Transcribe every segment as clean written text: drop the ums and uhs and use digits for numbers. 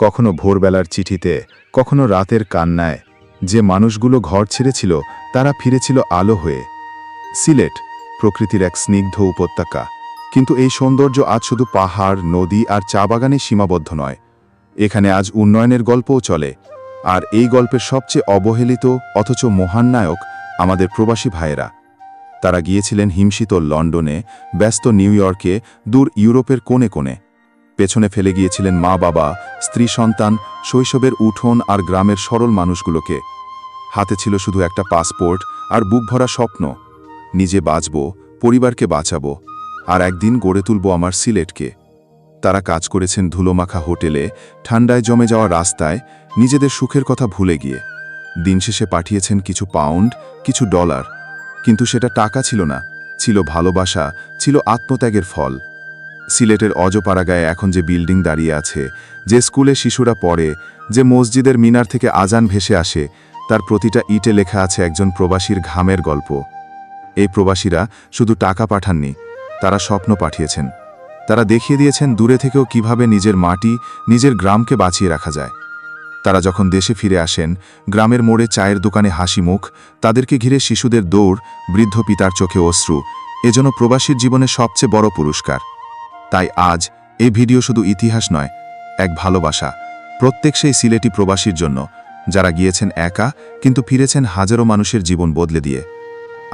কখনো ভোরবেলার চিঠিতে, কখনো রাতের কান্নায়। যে মানুষগুলো ঘর ছেড়েছিল তারা ফিরেছিল আলো হয়ে। সিলেট প্রকৃতির এক স্নিগ্ধ উপত্যকা, কিন্তু এই সৌন্দর্য আজ শুধু পাহাড়, নদী আর চা বাগানে সীমাবদ্ধ নয়। এখানে আজ উন্নয়নের গল্পও চলে, আর এই গল্পের সবচেয়ে অবহেলিত অথচ মহান নায়ক আমাদের প্রবাসী ভাইয়েরা। তারা গিয়েছিলেন হিমশীতল লন্ডনে, ব্যস্ত নিউ ইয়র্কে, দূর ইউরোপের কোণে কোণে। পেছনে ফেলে গিয়েছিলেন মা বাবা, স্ত্রী সন্তান, শৈশবের উঠোন আর গ্রামের সরল মানুষগুলোকে। হাতে ছিল শুধু একটা পাসপোর্ট আর বুক ভরা স্বপ্ন, নিজে বাঁচব, পরিবারকে বাঁচাবো, আর একদিন গড়ে তুলব আমার সিলেটকে। তারা কাজ করেছেন ধুলোমাখা হোটেলে, ঠান্ডায় জমে যাওয়া রাস্তায়, নিজেদের সুখের কথা ভুলে গিয়ে। দিন শেষে পাঠিয়েছেন কিছু পাউন্ড, কিছু ডলার, কিন্তু সেটা টাকা ছিল না, ছিল ভালোবাসা, ছিল আত্মত্যাগের ফল। সিলেটের অজপাড়াগায়ে এখন যে বিল্ডিং দাঁড়িয়ে আছে, যে স্কুলে শিশুরা পড়ে, যে মসজিদের মিনার থেকে আজান ভেসে আসে, তার প্রতিটা ইটে লেখা আছে একজন প্রবাসীর ঘামের গল্প। এই প্রবাসীরা শুধু টাকা পাঠাননি, তারা স্বপ্ন পাঠিয়েছেন। তারা দেখিয়ে দিয়েছেন দূরে থেকেও কিভাবে নিজের মাটি, নিজের গ্রামকে বাঁচিয়ে রাখা যায়। তারা যখন দেশে ফিরে আসেন, গ্রামের মোড়ে চায়ের দোকানে হাসি মুখ, তাদেরকে ঘিরে শিশুদের দৌড়, বৃদ্ধ পিতার চোখে অশ্রু, এজন্য প্রবাসীর জীবনের সবচেয়ে বড় পুরস্কার। তাই আজ এই ভিডিও শুধু ইতিহাস নয়, এক ভালোবাসা প্রত্যেক সেই সিলেটি প্রবাসীর জন্য, যারা গিয়েছেন একা কিন্তু ফিরেছেন হাজারো মানুষের জীবন বদলে দিয়ে।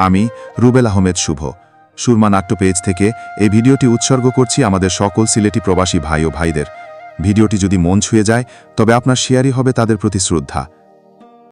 আমি রুবেল আহমেদ শুভ, সুরমা নাট্য পেজ থেকে এই ভিডিওটি উৎসর্গ করছি আমাদের সকল সিলেটি প্রবাসী ভাই ও ভাইদের। ভিডিওটি যদি মন ছুঁয়ে যায়, তবে আপনার শেয়ারই হবে তাদের প্রতি শ্রদ্ধা।